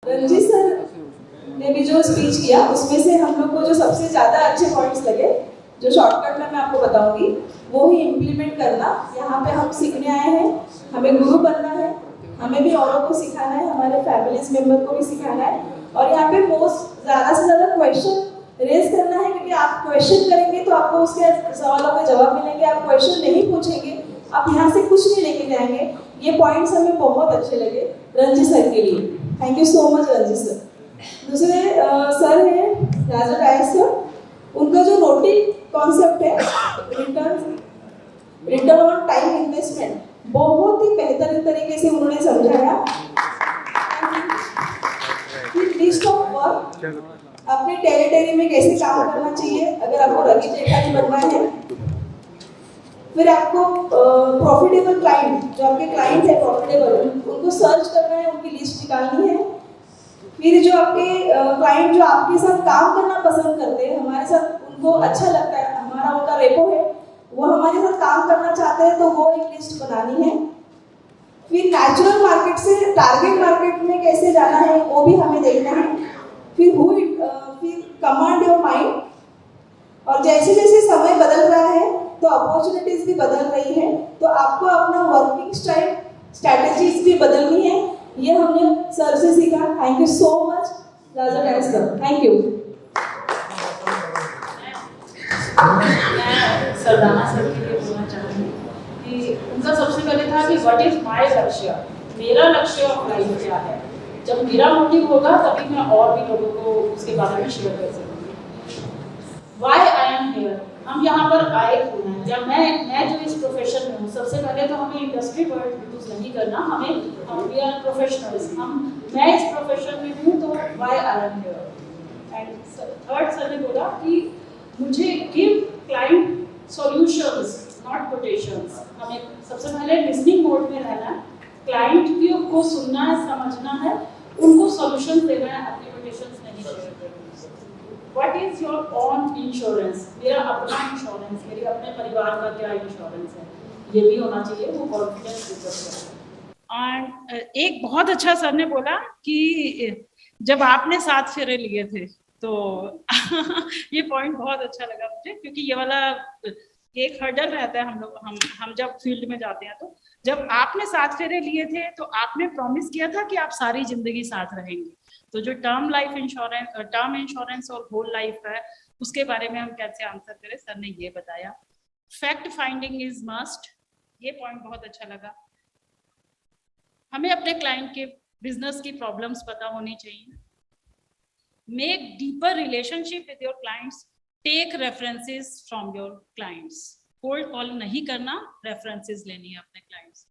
Ranjit sir ने भी जो स्पीच किया उसमें से हम लोग को जो सबसे ज़्यादा अच्छे पॉइंट्स लगे, जो शॉर्टकट में मैं आपको बताऊंगी, वो ही इम्प्लीमेंट करना। यहाँ पे हम सीखने आए हैं, हमें गुरु बनना है, हमें भी औरों को सिखाना है, हमारे फैमिलीज मेम्बर को भी सिखाना है। और यहाँ पे मोस्ट ज़्यादा से ज़्यादा क्वेश्चन रेज करना है, क्योंकि आप क्वेश्चन करेंगे तो आपको उसके सवालों के जवाब मिलेंगे। आप क्वेश्चन नहीं पूछेंगे, आप यहाँ से कुछ नहीं लेके जाएंगे। ये पॉइंट्स हमें बहुत अच्छे लगे रंजीत सर के लिए। Thank you so much Ranjit sir. दूसरे सर हैं राजा डायस सर। उनका जो रोटी कॉन्सेप्ट है, रिटर्न ऑन टाइम इन्वेस्टमेंट, बहुत ही बेहतरीन तरीके से उन्होंने समझाया। लिस्ट ऑफ वर्क, अपने टेरिटरी में कैसे काम करना चाहिए अगर आपको रवि जेठा जी बनना है। फिर आपको प्रॉफिटेबल क्लाइंट, जो आपके क्लाइंट है प्रॉफिटेबल, उनको सर्च करना है, उनकी लिस्ट निकालनी है। फिर जो आपके क्लाइंट जो आपके साथ काम करना पसंद करते हैं, हमारे साथ उनको अच्छा लगता है, हमारा उनका रेपो है, वो हमारे साथ काम करना चाहते हैं, तो वो एक लिस्ट बनानी है। फिर नेचुरल मार्केट से टारगेट मार्केट में कैसे जाना है, वो भी हमें देखना है। फिर कमांड योर माइंड। और जैसे जैसे समय बदल रहा है तो अपॉर्चुनिटीज भी बदल रही है, तो आपको अपना वर्किंग स्टाइल स्ट्रैटेजीज भी बदलनी है। ये हमने सर से सीखा। Thank you so much Raja Dias sir, thank you. मैं सरदाना सर के लिए बोलना चाहूँगी कि उनका सबसे पहले था कि व्हाट इज माय लक्ष्य, मेरा लक्ष्य ऑफ लाइफ क्या है। जब मेरा मोटिव होगा तभी मैं और भी लोगों को उसके बारे में शेयर कर सकूँगी। व्हाई आई एम हियर, हम यहाँ पर आए क्यों हैं, या मैं जो इस प्रोफेशन में हूँ, सबसे पहले तो हमें इंडस्ट्री वर्ड यूज नहीं करना, हम वी आर प्रोफेशनल्स, मैं इस प्रोफेशन में हूँ, तो why I am here. And third sir ने बोला कि मुझे give client solutions not quotations. हमें सबसे पहले लिसनिंग मोड में रहना है, क्लाइंट को सुनना है, समझना है, उनको सॉल्यूशंस देना है, अपनी कोटेशंस नहीं शेयर करनी। What is your own insurance, मेरा अपना इंश्योरेंस, मेरे अपने परिवार का क्या इंश्योरेंस है, ये भी होना चाहिए। वो कॉन्फिडेंस डिस्कस है। एंड एक बहुत अच्छा सर ने बोला कि जब आपने 7 फेरे लिए थे, तो ये पॉइंट बहुत अच्छा लगा मुझे, क्योंकि ये वाला एक हर्डल रहता है हम जब फील्ड में जाते हैं। तो जब आपने 7 फेरे लिए थे तो आपने प्रॉमिस किया था कि आप सारी जिंदगी साथ रहेंगे। तो जो टर्म इंश्योरेंस और होल लाइफ है, उसके बारे में हम कैसे आंसर करें, सर ने ये बताया। फैक्ट फाइंडिंग इज मस्ट, ये पॉइंट बहुत अच्छा लगा। हमें अपने क्लाइंट के बिजनेस की प्रॉब्लम्स पता होनी चाहिए। Make deeper relationship with your clients. Take references from your clients. Cold call नहीं करना, references लेनी है अपने clients।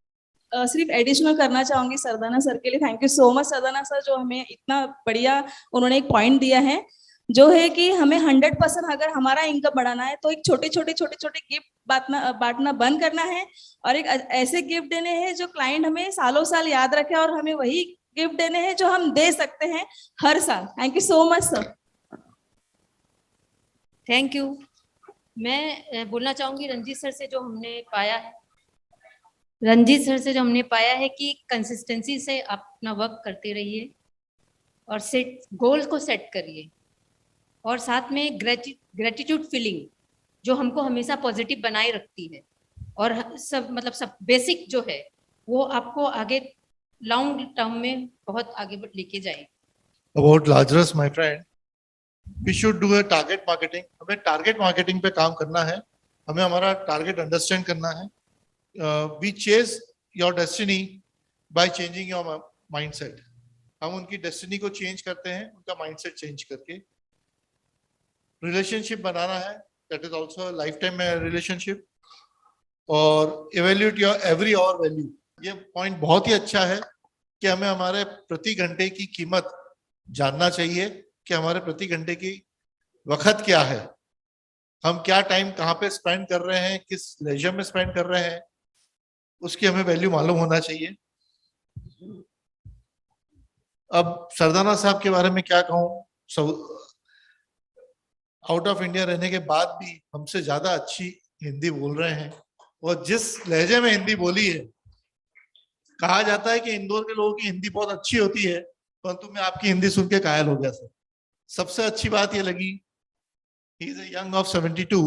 सिर्फ एडिशनल करना चाहूंगी सरदाना सर के लिए। Thank you so much Sardana sir, जो हमें इतना बढ़िया उन्होंने एक पॉइंट दिया है, जो है कि हमें 100% अगर हमारा इनकम बढ़ाना है तो एक छोटे छोटे गिफ्ट बांटना बंद करना है, और एक ऐसे गिफ्ट देने हैं जो क्लाइंट हमें सालों साल याद रखे, और हमें वही गिफ्ट देने हैं जो हम दे सकते हैं हर साल। Thank you so much sir. Thank you. मैं बोलना चाहूंगी रंजीत सर से जो हमने पाया है कि कंसिस्टेंसी से आप अपना वर्क करते रहिए और गोल को सेट करिए, और साथ में ग्रेटिट्यूड फीलिंग जो हमको हमेशा पॉजिटिव बनाए रखती है, और सब बेसिक जो है वो आपको आगे लॉन्ग टर्म में बहुत आगे लेके जाए। About Lazarus, my friend, we should do a target marketing. हमें टारगेट मार्केटिंग पे काम करना है, हमें हमारा टारगेट अंडरस्टैंड करना है। We chase your destiny by changing your mindset. हम उनकी डेस्टिनी को चेंज करते हैं उनका माइंडसेट चेंज करके। रिलेशनशिप बनाना है, that is also life time relationship. और evaluate your every hour value, ये पॉइंट बहुत ही अच्छा है कि हमें हमारे प्रति घंटे की कीमत जानना चाहिए कि हमारे प्रति घंटे की वक्त क्या है, हम क्या टाइम कहाँ पे स्पेंड कर रहे हैं, किस लेजर में स्पेंड कर रहे हैं, उसकी हमें वैल्यू मालूम होना चाहिए। अब सरदाना साहब के बारे में क्या कहूँ, आउट ऑफ इंडिया रहने के बाद भी हमसे ज्यादा अच्छी हिंदी बोल रहे हैं, और जिस लहजे में हिंदी बोली है, कहा जाता है कि इंदौर के लोगों की हिंदी बहुत अच्छी होती है, परंतु मैं आपकी हिंदी सुन के कायल हो गया सर। सबसे अच्छी बात ये लगी, ही इज यंग ऑफ 72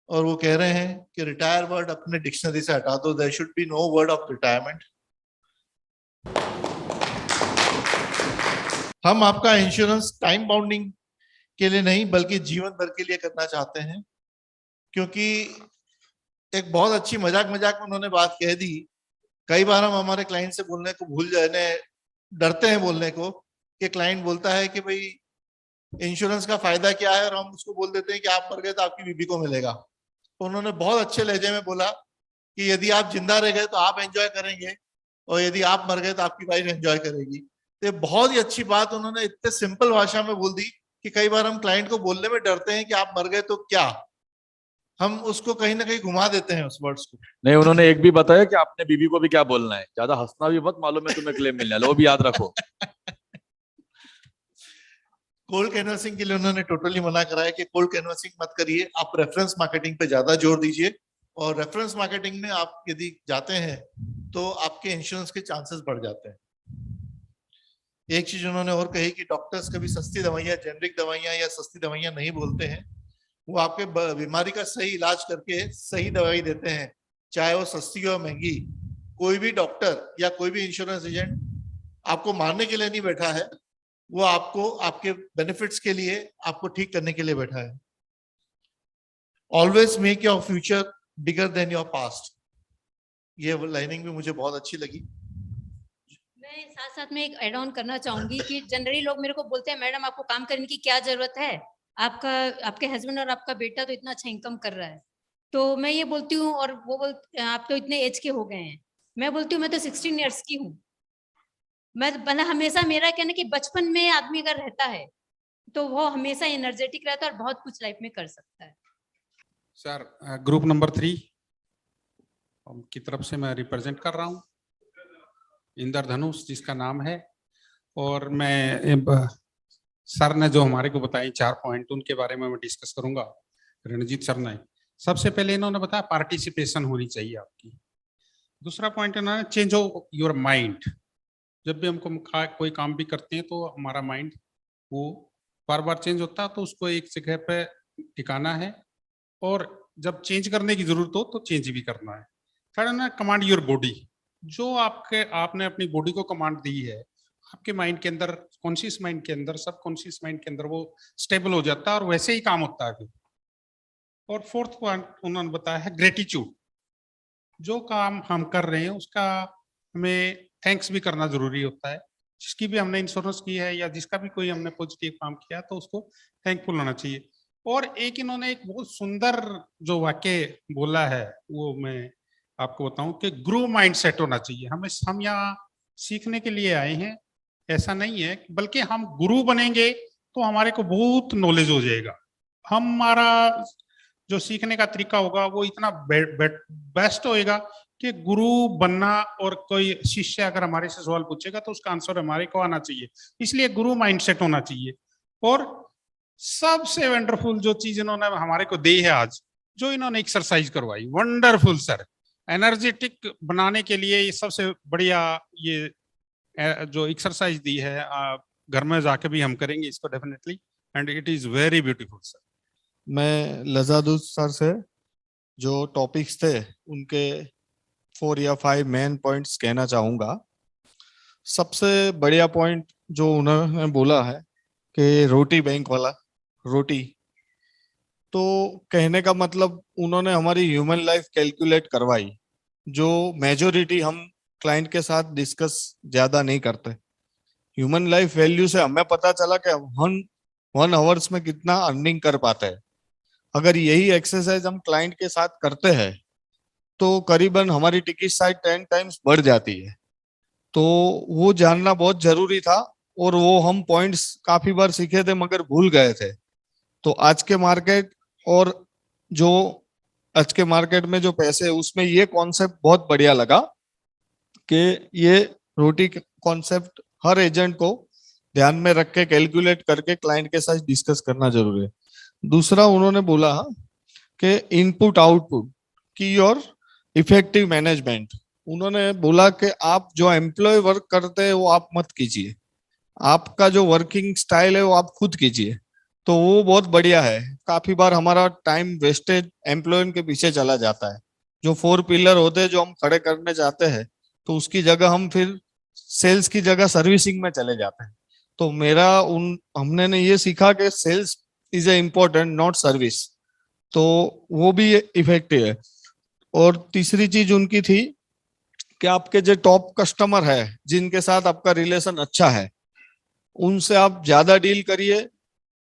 और वो कह रहे हैं कि रिटायर वर्ड अपने डिक्शनरी से हटा दो, there should be no word of retirement. हम आपका इंश्योरेंस टाइम बाउंडिंग के लिए नहीं बल्कि जीवन भर के लिए करना चाहते हैं, क्योंकि एक बहुत अच्छी मजाक में उन्होंने बात कह दी। कई बार हम हमारे क्लाइंट से बोलने को भूल जाने डरते हैं बोलने को, कि क्लाइंट बोलता है कि भाई इंश्योरेंस का फायदा क्या है, और हम उसको बोल देते हैं कि आप मर गए तो आपकी बीबी को मिलेगा। तो उन्होंने बहुत अच्छे लहजे में बोला कि यदि आप जिंदा रह गए तो आप एंजॉय करेंगे, और यदि आप मर गए तो आपकी वाइफ एंजॉय करेगी। तो बहुत ही अच्छी बात उन्होंने इतने सिंपल भाषा में बोल दी कि कई बार हम क्लाइंट को बोलने में डरते हैं कि आप मर गए तो क्या, हम उसको कहीं ना कहीं घुमा देते हैं उस वर्ड्स को। नहीं, उन्होंने एक भी बताया कि आपने बीबी को भी क्या बोलना है, ज्यादा हंसना भी मत, मालूम है तुम्हें क्लेम मिलने वाला, वो भी याद रखो। कोल्ड कैनवसिंग के लिए उन्होंने टोटली मना कराया कि कोल्ड कैनवसिंग मत करिए, आप रेफरेंस मार्केटिंग पे ज्यादा जोर दीजिए, और रेफरेंस मार्केटिंग में आप यदि जाते हैं तो आपके इंश्योरेंस के चांसेस बढ़ जाते हैं। एक चीज उन्होंने और कही कि डॉक्टर्स कभी सस्ती दवाइयां, जेनरिक दवाइयां या सस्ती दवाइयां नहीं बोलते हैं, वो आपके बीमारी का सही इलाज करके सही दवाई देते हैं, चाहे वो सस्ती हो महंगी। कोई भी डॉक्टर या कोई भी इंश्योरेंस एजेंट आपको मारने के लिए नहीं बैठा है, वो आपको आपके बेनिफिट्स के लिए, आपको ठीक करने के लिए बैठा है। Always make your future bigger than your past, ये लाइनिंग भी मुझे बहुत अच्छी लगी। मैं साथ साथ में एक ऐड ऑन करना चाहूंगी कि जनरली लोग मेरे को बोलते हैं मैडम आपको काम करने की क्या जरूरत है, आपके हस्बैंड और आपका बेटा तो इतना अच्छा इनकम कर रहा है। तो मैं ये बोलती हूँ, और वो बोलते आप तो इतने एज के हो गए हैं, मैं बोलती हूँ मैं तो 16 ईयर्स की हूँ। मैं हमेशा मेरा कहना कि बचपन में आदमी अगर रहता है तो वो हमेशा एनर्जेटिक रहता है और बहुत कुछ लाइफ में कर सकता है। सर, ग्रुप नंबर 3 की तरफ से मैं रिप्रेजेंट कर रहा हूँ, इंद्रधनुष जिसका नाम है। और मैं सर ने जो हमारे को बताई 4 पॉइंट, उनके बारे में मैं डिस्कस करूंगा। रणजीत सर ने सबसे पहले इन्होंने बताया पार्टिसिपेशन होनी चाहिए आपकी। दूसरा पॉइंट इन्होंने चेंज ऑफ योर माइंड। जब भी हमको कोई काम भी करते हैं तो हमारा माइंड वो बार बार चेंज होता है, तो उसको एक जगह पे टिकाना है, और जब चेंज करने की जरूरत हो तो चेंज भी करना है। थर्ड ना, कमांड योर बॉडी। जो आपने अपनी बॉडी को कमांड दी है, आपके माइंड के अंदर, कॉन्शियस माइंड के अंदर, सब कॉन्शियस माइंड के अंदर वो स्टेबल हो जाता है और वैसे ही काम होता है फिर। और फोर्थ पॉइंट उन्होंने बताया है ग्रेटिट्यूड। जो काम हम कर रहे हैं उसका हमें थैंक्स भी करना जरूरी होता है। जिसकी भी हमने इंश्योरेंस की है या जिसका भी कोई हमने पॉजिटिव काम किया तो उसको थैंकफुल होना चाहिए। और एक इन्होंने एक बहुत सुंदर जो वाक्य बोला है वो मैं आपको बताऊं कि ग्रो माइंड सेट होना चाहिए। हम यहाँ सीखने के लिए आए हैं, ऐसा नहीं है, बल्कि हम गुरु बनेंगे तो हमारे को बहुत नॉलेज हो जाएगा। हमारा जो सीखने का तरीका होगा वो इतना बेस्ट होएगा कि गुरु बनना, और कोई शिष्य अगर हमारे से सवाल पूछेगा तो उसका आंसर हमारे को आना चाहिए। इसलिए गुरु माइंडसेट होना चाहिए। और सबसे वंडरफुल जो चीज इन्होंने हमारे को दी है आज, जो इन्होंने एक्सरसाइज करवाई, वंडरफुल सर। एनर्जेटिक बनाने के लिए ये सबसे बढ़िया ये जो एक्सरसाइज दी है, घर में जाके भी हम करेंगे इसको definitely, and it is very beautiful sir. मैं लजादुस सर से जो टॉपिक्स थे उनके 4 या 5 मेन पॉइंट्स कहना चाहूँगा। सबसे बढ़िया पॉइंट जो उन्होंने बोला है कि रोटी बैंक वाला, रोटी, तो कहने का मतलब उन्होंने हमारी ह्यूमन लाइफ कैलकुलेट करवाई, जो मेजोरिटी हम क्लाइंट के साथ डिस्कस ज्यादा नहीं करते। ह्यूमन लाइफ वैल्यू से हमें पता चला कि हम 1 आवर्स में कितना अर्निंग कर पाते हैं। अगर यही एक्सरसाइज हम क्लाइंट के साथ करते हैं तो करीबन हमारी टिकट साइज 10 टाइम्स बढ़ जाती है। तो वो जानना बहुत जरूरी था, और वो हम पॉइंट्स काफी बार सीखे थे मगर भूल गए थे। तो आज के मार्केट और जो आज के मार्केट में जो पैसे है उसमें ये कॉन्सेप्ट बहुत बढ़िया लगा कि ये रोटी कॉन्सेप्ट हर एजेंट को ध्यान में रख के कैलकुलेट करके क्लाइंट के साथ डिस्कस करना जरूरी है। दूसरा उन्होंने बोला कि इनपुट आउटपुट की और इफेक्टिव मैनेजमेंट। उन्होंने बोला कि आप जो एम्प्लॉय वर्क करते हैं वो आप मत कीजिए, आपका जो वर्किंग स्टाइल है वो आप खुद कीजिए, तो वो बहुत बढ़िया है। काफी बार हमारा टाइम वेस्टेज एम्प्लॉय के पीछे चला जाता है। जो 4 पिलर होते हैं जो हम खड़े करने जाते हैं, तो उसकी जगह हम फिर सेल्स की जगह सर्विसिंग में चले जाते हैं। तो मेरा हमने ने ये सीखा कि sales is a important, not service. तो वो भी इफेक्टिव है। और तीसरी चीज उनकी थी कि आपके जो टॉप कस्टमर है जिनके साथ आपका रिलेशन अच्छा है, उनसे आप ज्यादा डील करिए।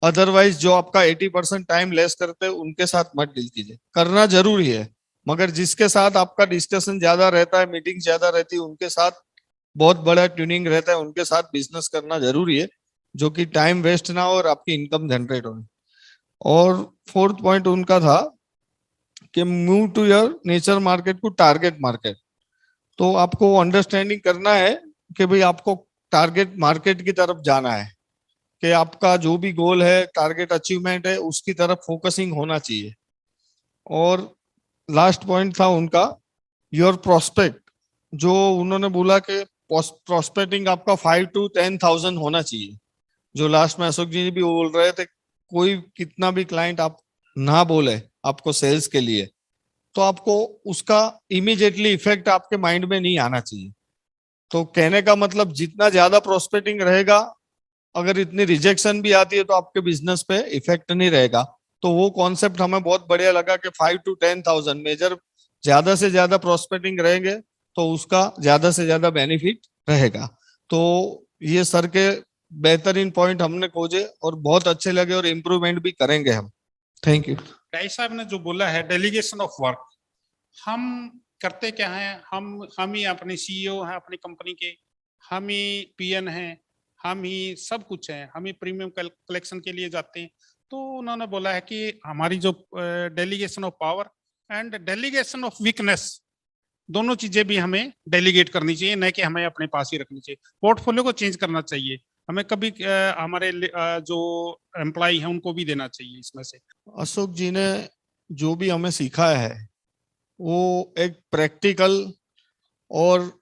अदरवाइज जो आपका 80% टाइम लेस करते हैं उनके साथ मत डील कीजिए। करना जरूरी है, मगर जिसके साथ आपका डिस्कशन ज्यादा रहता है, मीटिंग ज्यादा रहती है, उनके साथ बहुत बड़ा ट्यूनिंग रहता है, उनके साथ बिजनेस करना जरूरी है, जो कि टाइम वेस्ट ना हो और आपकी इनकम जनरेट हो। और 4th पॉइंट उनका था कि move to your nature market to target market. तो आपको अंडरस्टैंडिंग करना है कि भाई आपको टारगेट मार्केट की तरफ जाना है, कि आपका जो भी गोल है, टारगेट अचीवमेंट है, उसकी तरफ फोकसिंग होना चाहिए। और लास्ट पॉइंट था उनका योर प्रोस्पेक्ट। जो उन्होंने बोला कि प्रोस्पेक्टिंग आपका 5 to 10,000 होना चाहिए। जो लास्ट में अशोक जी भी बोल रहे थे, कोई कितना भी क्लाइंट आप ना बोले आपको सेल्स के लिए, तो आपको उसका इमीडिएटली इफेक्ट आपके माइंड में नहीं आना चाहिए। तो कहने का मतलब जितना ज्यादा प्रोस्पेक्टिंग रहेगा, अगर इतनी रिजेक्शन भी आती है तो आपके बिजनेस पे इफेक्ट नहीं रहेगा। तो वो कॉन्सेप्ट हमें बहुत बढ़िया लगा कि 5 to 10,000 मेजर, ज्यादा से ज्यादा प्रोस्पेक्टिंग रहेंगे तो उसका ज्यादा से ज्यादा बेनिफिट रहेगा। तो ये सर के बेहतरीन पॉइंट हमने खोजे और बहुत अच्छे लगे, और इम्प्रूवमेंट भी करेंगे हम। Thank you. राय साहब ने जो बोला है डेलीगेशन ऑफ वर्क, हम करते क्या है, हम ही अपने सीईओ हैं अपनी कंपनी के, हम ही पीएन हैं, हम ही सब कुछ है, हम ही प्रीमियम कलेक्शन के लिए जाते हैं। तो उन्होंने बोला है कि हमारी जो delegation of power and delegation of weakness, दोनों चीजें भी हमें डेलीगेट करनी चाहिए, न कि हमें अपने पास ही रखनी चाहिए। पोर्टफोलियो को चेंज करना चाहिए, हमें कभी हमारे जो एम्प्लॉय है उनको भी देना चाहिए इसमें से। अशोक जी ने जो भी हमें सिखाया है वो एक प्रैक्टिकल, और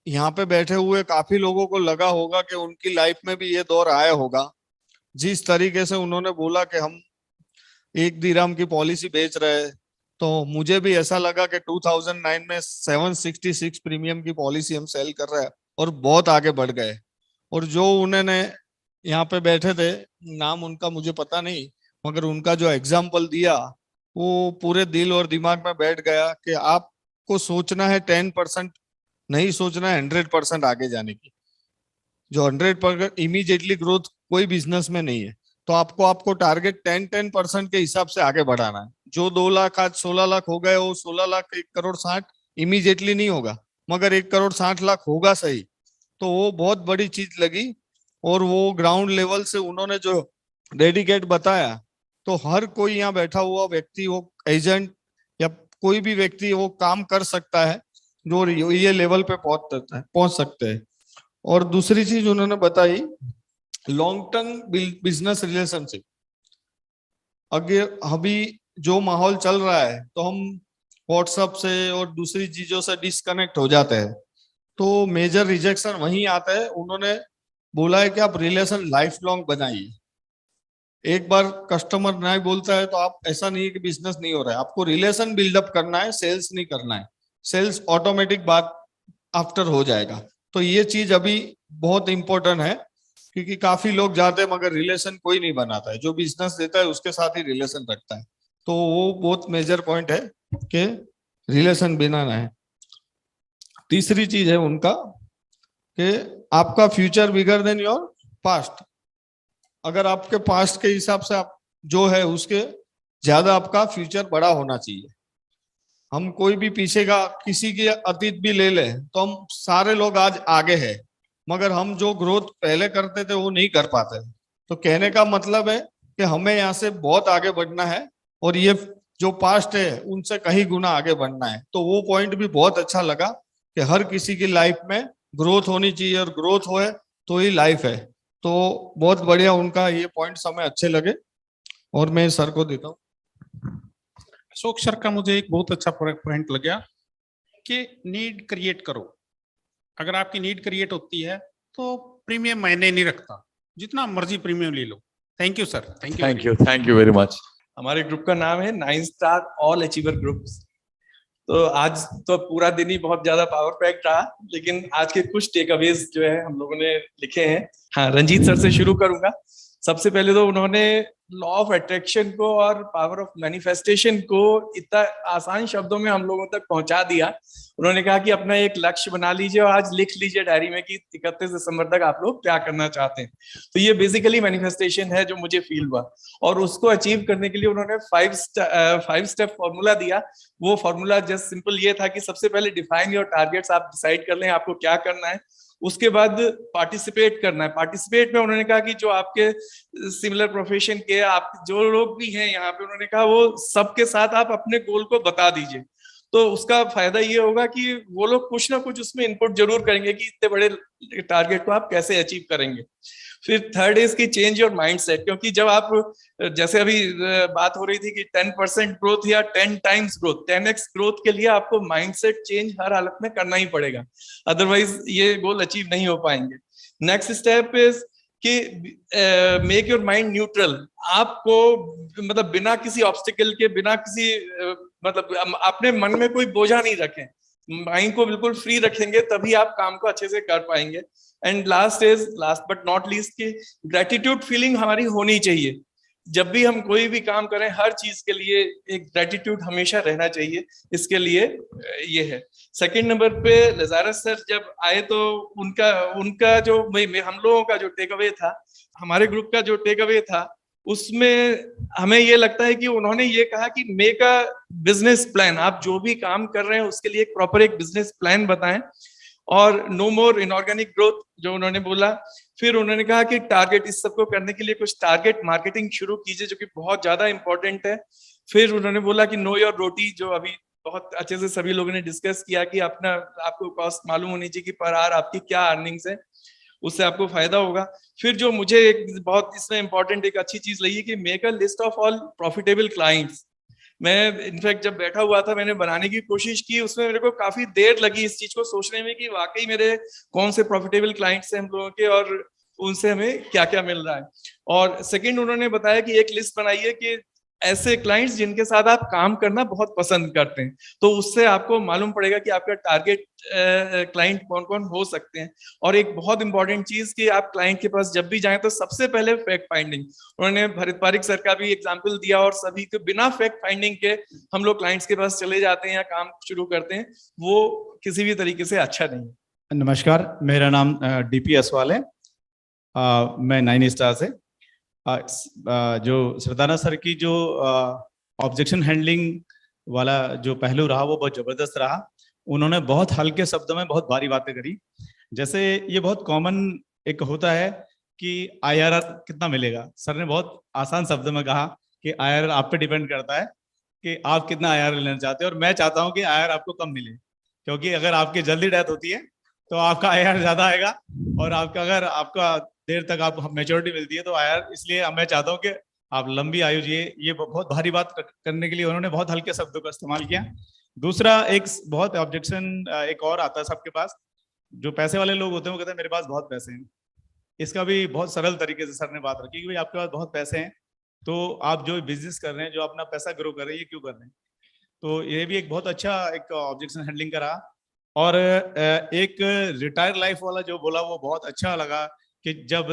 यहाँ पे बैठे हुए काफी लोगों को लगा होगा कि उनकी लाइफ में भी ये दौर आया होगा। जिस तरीके से उन्होंने बोला कि हम 1 दिरहम की पॉलिसी बेच रहे हैं, तो मुझे भी ऐसा लगा कि 2009 में 766 प्रीमियम की पॉलिसी हम सेल कर रहे हैं और बहुत आगे बढ़ गए। और जो उन्होंने यहाँ पे बैठे थे, नाम उनका मुझे पता नहीं, मगर उनका जो एग्जाम्पल दिया वो पूरे दिल और दिमाग में बैठ गया कि आपको सोचना है 10%, नहीं सोचना है 100% आगे जाने की। जो 100% इमीडिएटली ग्रोथ कोई बिजनेस में नहीं है। तो आपको टारगेट 10% के हिसाब से आगे बढ़ाना है। जो 2 लाख आज 16 लाख हो गए, वो 16 लाख 1 करोड़ 60 इमीडिएटली नहीं होगा, मगर 1 करोड़ 60 लाख होगा सही। तो वो बहुत बड़ी चीज लगी। और वो ग्राउंड लेवल से उन्होंने जो डेडिकेट बताया, तो हर कोई यहाँ बैठा हुआ व्यक्ति, वो एजेंट या कोई भी व्यक्ति वो काम कर सकता है जो ये लेवल पे पहुंच सकते हैं। और दूसरी चीज उन्होंने बताई, लॉन्ग टर्म बिजनेस रिलेशनशिप। अगर अभी जो माहौल चल रहा है तो हम व्हाट्सएप से और दूसरी चीजों से डिस्कनेक्ट हो जाते हैं, तो मेजर रिजेक्शन वहीं आता है। उन्होंने बोला है कि आप रिलेशन लाइफ लॉन्ग बनाइए। एक बार कस्टमर नहीं बोलता है तो आप, ऐसा नहीं है कि बिजनेस नहीं हो रहा है, आपको रिलेशन बिल्डअप करना है, सेल्स नहीं करना है। सेल्स ऑटोमेटिक बात आफ्टर हो जाएगा। तो ये चीज अभी बहुत इंपॉर्टेंट है, क्योंकि काफी लोग जाते हैं मगर रिलेशन कोई नहीं बनाता है। जो बिजनेस देता है उसके साथ ही रिलेशन रखता है। तो वो बहुत मेजर पॉइंट है कि रिलेशन बनाना है। तीसरी चीज है उनका कि आपका future bigger than your past. अगर आपके पास्ट के हिसाब से आप जो है उसके ज्यादा आपका फ्यूचर बड़ा होना चाहिए। हम कोई भी पीछे का किसी के अतीत भी ले ले तो हम सारे लोग आज आगे हैं, मगर हम जो ग्रोथ पहले करते थे वो नहीं कर पाते। तो कहने का मतलब है कि हमें यहाँ से बहुत आगे बढ़ना है, और ये जो पास्ट है उनसे कहीं गुना आगे बढ़ना है। तो वो पॉइंट भी बहुत अच्छा लगा कि हर किसी की लाइफ में ग्रोथ होनी चाहिए, और ग्रोथ होए तो ही लाइफ है। तो बहुत बढ़िया उनका ये पॉइंट्स हमें अच्छे लगे, और मैं सर को देता हूँ। अशोक सर का मुझे एक बहुत अच्छा पॉइंट लगा कि नीड क्रिएट करो। अगर आपकी नीड क्रिएट होती है तो प्रीमियम मायने नहीं रखता, जितना मर्जी प्रीमियम ले लो। Thank you sir, thank you very much. हमारे ग्रुप का नाम है 9 स्टार ऑल अचीवर ग्रुप्स। तो आज तो पूरा दिन ही बहुत ज्यादा पावर पैक्ड रहा, लेकिन आज के कुछ टेक अवेज जो है हम लोगों ने लिखे हैं। हाँ, रंजीत सर से शुरू करूंगा। सबसे पहले तो उन्होंने लॉ ऑफ अट्रैक्शन को और पावर ऑफ मैनिफेस्टेशन को इतना आसान शब्दों में हम लोगों तक पहुंचा दिया। उन्होंने कहा कि अपना एक लक्ष्य बना लीजिए और आज लिख लीजिए डायरी में कि 31 दिसंबर तक आप लोग क्या करना चाहते हैं। तो ये बेसिकली मैनिफेस्टेशन है जो मुझे फील हुआ, और उसको अचीव करने के लिए उन्होंने 5 स्टेप फॉर्मूला दिया। वो फॉर्मूला जस्ट सिंपल ये था कि सबसे पहले डिफाइन योर टारगेट्स, आप डिसाइड कर लें आपको क्या करना है। उसके बाद पार्टिसिपेट करना है। पार्टिसिपेट में उन्होंने कहा कि जो आपके सिमिलर प्रोफेशन के आप जो लोग भी हैं यहाँ पे, उन्होंने कहा वो सबके साथ आप अपने गोल को बता दीजिए। तो उसका फायदा ये होगा कि वो लोग कुछ ना कुछ उसमें इनपुट जरूर करेंगे कि इतने बड़े टारगेट को आप कैसे अचीव करेंगे। फिर थर्ड इज की चेंज योर माइंडसेट, क्योंकि जब आप, जैसे अभी बात हो रही थी कि 10% ग्रोथ या 10 टाइम्स ग्रोथ, 10x ग्रोथ के लिए आपको माइंडसेट चेंज हर हालत में करना ही पड़ेगा, अदरवाइज ये गोल अचीव नहीं हो पाएंगे। नेक्स्ट स्टेप इज कि मेक योर माइंड न्यूट्रल। आपको मतलब बिना किसी ऑब्स्टिकल के, बिना किसी मतलब अपने मन में कोई बोझा नहीं रखें, माइंड को बिल्कुल फ्री रखेंगे तभी आप काम को अच्छे से कर पाएंगे। And last but not least की ग्रेटिट्यूड फीलिंग हमारी होनी चाहिए। जब भी हम कोई भी काम करें, हर चीज के लिए एक ग्रेटिट्यूड हमेशा रहना चाहिए। इसके लिए ये है। सेकंड नंबर पे लजारस सर जब आए तो उनका जो हम लोगों का जो टेक अवे था, हमारे ग्रुप का जो टेक अवे था, उसमें हमें ये लगता है कि उन्होंने ये कहा कि मेक अ बिजनेस प्लान। आप जो भी काम कर रहे हैं उसके लिए एक प्रॉपर एक बिजनेस प्लान बताएं, और नो मोर इनऑर्गेनिक ग्रोथ जो उन्होंने बोला। फिर उन्होंने कहा कि टारगेट, इस सबको करने के लिए कुछ टारगेट मार्केटिंग शुरू कीजिए जो कि बहुत ज्यादा इंपॉर्टेंट है। फिर उन्होंने बोला कि नो योर रोटी, जो अभी बहुत अच्छे से सभी लोगों ने डिस्कस किया कि आपको कॉस्ट मालूम होनी चाहिए कि पर आवर आपकी क्या अर्निंग्स है, उससे आपको फायदा होगा। फिर जो मुझे एक बहुत इसमें इंपॉर्टेंट एक अच्छी चीज लगी कि make a list of all profitable clients. मैं इनफैक्ट जब बैठा हुआ था मैंने बनाने की कोशिश की, उसमें मेरे को काफी देर लगी इस चीज को सोचने में कि वाकई मेरे कौन से प्रॉफिटेबल क्लाइंट्स हैं हम लोगों के और उनसे हमें क्या क्या मिल रहा है। और सेकंड उन्होंने बताया कि एक लिस्ट बनाइए कि ऐसे क्लाइंट्स जिनके साथ आप काम करना बहुत पसंद करते हैं, तो उससे आपको मालूम पड़ेगा कि आपका टारगेट क्लाइंट कौन कौन हो सकते हैं। और एक बहुत इंपॉर्टेंट चीज कि आप क्लाइंट के पास जब भी जाएं तो सबसे पहले फैक्ट फाइंडिंग। उन्होंने भरत पारिक सर का भी एग्जांपल दिया, और सभी को बिना फैक्ट फाइंडिंग के हम लोग क्लाइंट्स के पास चले जाते हैं या काम शुरू करते हैं, वो किसी भी तरीके से अच्छा नहीं है। नमस्कार, मेरा नाम डीपी असवाल है। मैं 9 स्टार से। जो श्रद्धाना सर की जो ऑब्जेक्शन हैंडलिंग वाला जो पहलू रहा वो बहुत जबरदस्त रहा। उन्होंने बहुत हल्के शब्दों में बहुत भारी बातें करी। जैसे ये बहुत कॉमन एक होता है कि आईआरआर कितना मिलेगा, सर ने बहुत आसान शब्दों में कहा कि आईआरआर आप पे डिपेंड करता है कि आप कितना आईआरआर लेना चाहते हैं। और मैं चाहता हूं कि आईआरआर आपको कम मिले, क्योंकि अगर आपकी जल्दी डेथ होती है तो आपका आईआरआर ज्यादा आएगा, और अगर आपका देर तक आप मेच्योरिटी मिलती है तो आईआरआर, इसलिए मैं चाहता हूं कि आप लंबी आयु जिए। ये बहुत भारी बात करने के लिए उन्होंने बहुत हल्के शब्दों का इस्तेमाल किया। दूसरा एक बहुत ऑब्जेक्शन एक और आता है सबके पास, जो पैसे वाले लोग होते हैं वो कहते हैं मेरे पास बहुत पैसे हैं। इसका भी बहुत सरल तरीके से सर ने बात रखी कि भाई आपके पास बहुत पैसे हैं तो आप जो बिजनेस कर रहे हैं, जो अपना पैसा ग्रो कर रहे हैं, ये क्यों कर रहे हैं। तो ये भी एक बहुत अच्छा एक ऑब्जेक्शन हैंडलिंग का रहा। और एक रिटायर लाइफ वाला जो बोला वो बहुत अच्छा लगा कि जब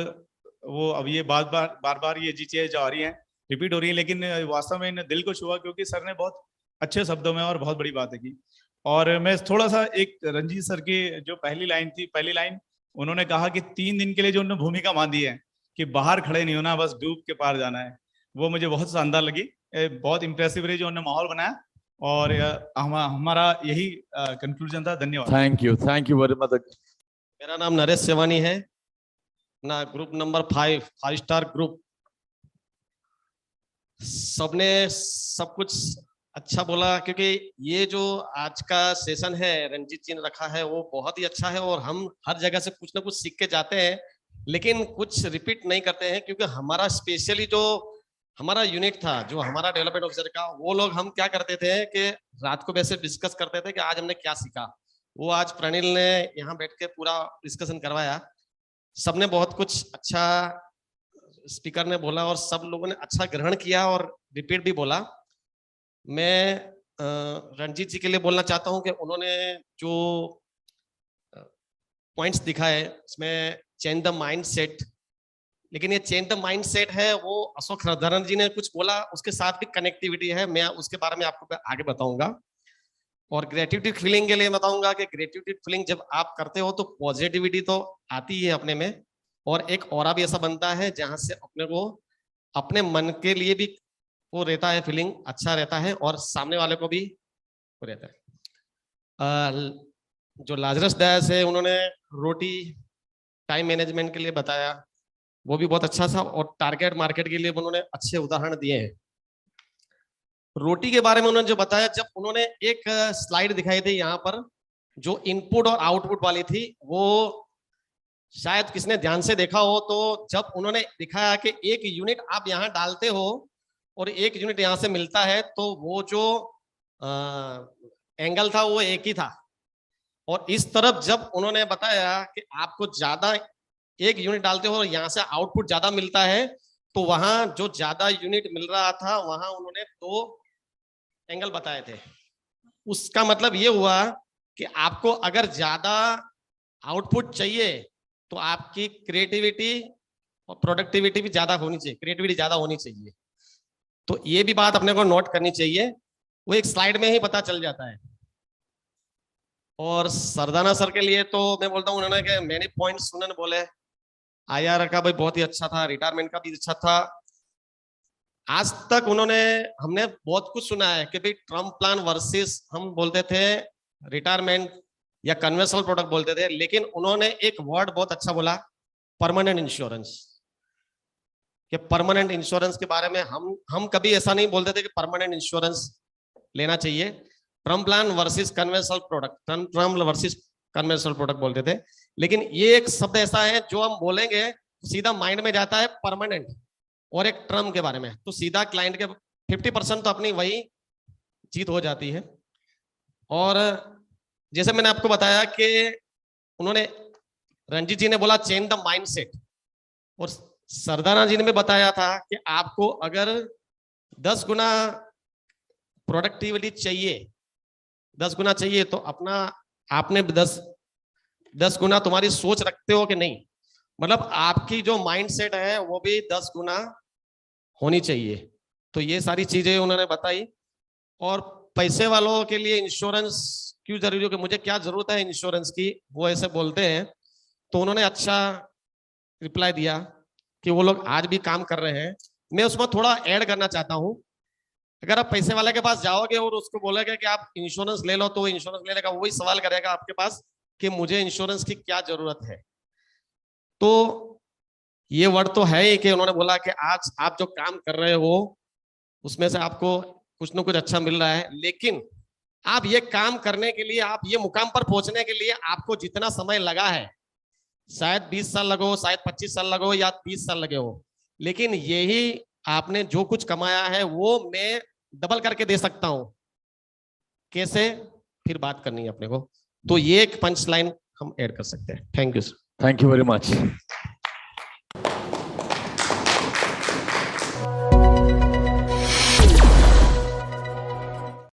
वो अब ये बार बार ये चीजें जो आ रही हैं रिपीट हो रही हैं, लेकिन वास्तव में इन दिल को छुआ क्योंकि सर ने बहुत अच्छे शब्दों में और बहुत बड़ी बातें की। और मैं थोड़ा सा एक रंजीत सर की जो पहली लाइन उन्होंने कहा कि 3 दिन के लिए जो उन्होंने भूमिका बांधी है कि बाहर खड़े नहीं होना, बस डूब के पार जाना है, वो मुझे बहुत शानदार लगी। बहुत इंप्रेसिव रही जो उन्होंने माहौल बनाया, और हमारा यही कंक्लूजन था। धन्यवाद। Thank you very much. मेरा नाम नरेश सेवानी है, ना ग्रुप नंबर 5 स्टार ग्रुप। सबने सब कुछ अच्छा बोला, क्योंकि ये जो आज का सेशन है रंजीत जी ने रखा है वो बहुत ही अच्छा है, और हम हर जगह से कुछ ना कुछ सीख के जाते हैं, लेकिन कुछ रिपीट नहीं करते हैं। क्योंकि हमारा स्पेशली जो हमारा यूनिट था, जो हमारा डेवलपमेंट ऑफिसर का, वो लोग हम क्या करते थे कि रात को वैसे डिस्कस करते थे कि आज हमने क्या सीखा। वो आज प्रणील ने यहाँ बैठ के पूरा डिस्कशन करवाया। सबने बहुत कुछ अच्छा स्पीकर ने बोला और सब लोगों ने अच्छा ग्रहण किया और रिपीट भी बोला। मैं रणजीत जी के लिए बोलना चाहता हूं कि उन्होंने जो पॉइंट्स दिखाए इसमें चेंज द माइंड सेट, लेकिन ये चेंज द माइंड सेट है वो अशोक हरधरन जी ने कुछ बोला, उसके साथ भी कनेक्टिविटी है, मैं उसके बारे में आपको आगे बताऊंगा। और ग्रेटिट्यूड फीलिंग के लिए बताऊंगा कि ग्रेटिट्यूड फीलिंग जब आप करते हो तो पॉजिटिविटी तो आती है अपने में, और एक ऑरा भी ऐसा बनता है जहां से अपने को अपने मन के लिए भी वो रहता है, फीलिंग अच्छा रहता है और सामने वाले को भी वो रहता है। जो लाजरस डायस है उन्होंने रोटी टाइम मैनेजमेंट के लिए बताया, वो भी बहुत अच्छा था, और टारगेट मार्केट के लिए उन्होंने अच्छे उदाहरण दिए हैं। रोटी के बारे में उन्होंने जो बताया, जब उन्होंने एक स्लाइड दिखाई थी यहाँ पर जो इनपुट और आउटपुट वाली थी, वो शायद किसने ध्यान से देखा हो, तो जब उन्होंने दिखाया कि एक यूनिट आप यहाँ डालते हो और एक यूनिट यहाँ से मिलता है, तो वो जो एंगल था वो एक ही था। और इस तरफ जब उन्होंने बताया कि आपको ज्यादा एक यूनिट डालते हो और यहाँ से आउटपुट ज्यादा मिलता है, तो वहां जो ज्यादा यूनिट मिल रहा था वहां उन्होंने 2 एंगल बताए थे। उसका मतलब ये हुआ कि आपको अगर ज्यादा आउटपुट चाहिए तो आपकी क्रिएटिविटी और प्रोडक्टिविटी भी ज्यादा होनी चाहिए, क्रिएटिविटी ज्यादा होनी चाहिए। तो ये भी बात अपने को नोट करनी चाहिए, वो एक स्लाइड में ही पता चल जाता है। और सरदाना सर के लिए तो मैं बोलता हूँ, उन्होंने मैंने पॉइंट्स उन्होंने बोले, IR का भाई बहुत ही अच्छा था, रिटायरमेंट का भी अच्छा था। आज तक हमने बहुत कुछ सुना है कि भाई ट्रम्प प्लान वर्सेस हम बोलते थे रिटायरमेंट या कन्वेंशनल प्रोडक्ट बोलते थे, लेकिन उन्होंने एक वर्ड बहुत अच्छा बोला, परमानेंट इंश्योरेंस। कि परमानेंट इंश्योरेंस के बारे में हम कभी ऐसा नहीं बोलते थे कि परमानेंट इंश्योरेंस लेना चाहिए। Trump plan versus conventional product, Trump versus conventional product बोलते थे, लेकिन ये एक शब्द ऐसा है जो हम बोलेंगे सीधा माइंड में जाता है परमानेंट और एक टर्म के बारे में, तो सीधा क्लाइंट के 50% तो अपनी वही जीत हो जाती है। और जैसे मैंने आपको बताया कि उन्होंने रणजीत जी ने बोला चेंज द माइंडसेट, और सरदाना जी ने भी बताया था कि आपको अगर 10 गुना प्रोडक्टिविटी चाहिए, 10 गुना चाहिए, तो आपने 10 गुना तुम्हारी सोच रखते हो कि नहीं, मतलब आपकी जो माइंडसेट है वो भी 10 गुना होनी चाहिए। तो ये सारी चीजें उन्होंने बताई। और पैसे वालों के लिए इंश्योरेंस क्यों जरूरी हो, कि मुझे क्या जरूरत है इंश्योरेंस की, वो ऐसे बोलते हैं, तो उन्होंने अच्छा रिप्लाई दिया कि वो लोग आज भी काम कर रहे हैं। मैं उसमें थोड़ा ऐड करना चाहता हूं, अगर आप पैसे वाले के पास जाओगे और उसको बोलोगे कि आप इंश्योरेंस ले लो, तो इंश्योरेंस ले लेगा, वही सवाल करेगा आपके पास कि मुझे इंश्योरेंस की क्या जरूरत है। तो ये वर्ड तो है ही कि उन्होंने बोला कि आज आप जो काम कर रहे हो उसमें से आपको कुछ ना कुछ अच्छा मिल रहा है, लेकिन आप ये काम करने के लिए, आप ये मुकाम पर पहुंचने के लिए आपको जितना समय लगा है, शायद 20 साल लगो, शायद 25 साल लगो या 30 साल लगे हो, लेकिन यही आपने जो कुछ कमाया है वो मैं डबल करके दे सकता हूं। कैसे, फिर बात करनी है अपने को। तो ये एक पंच लाइन हम ऐड कर सकते हैं। Thank you sir. Thank you very much.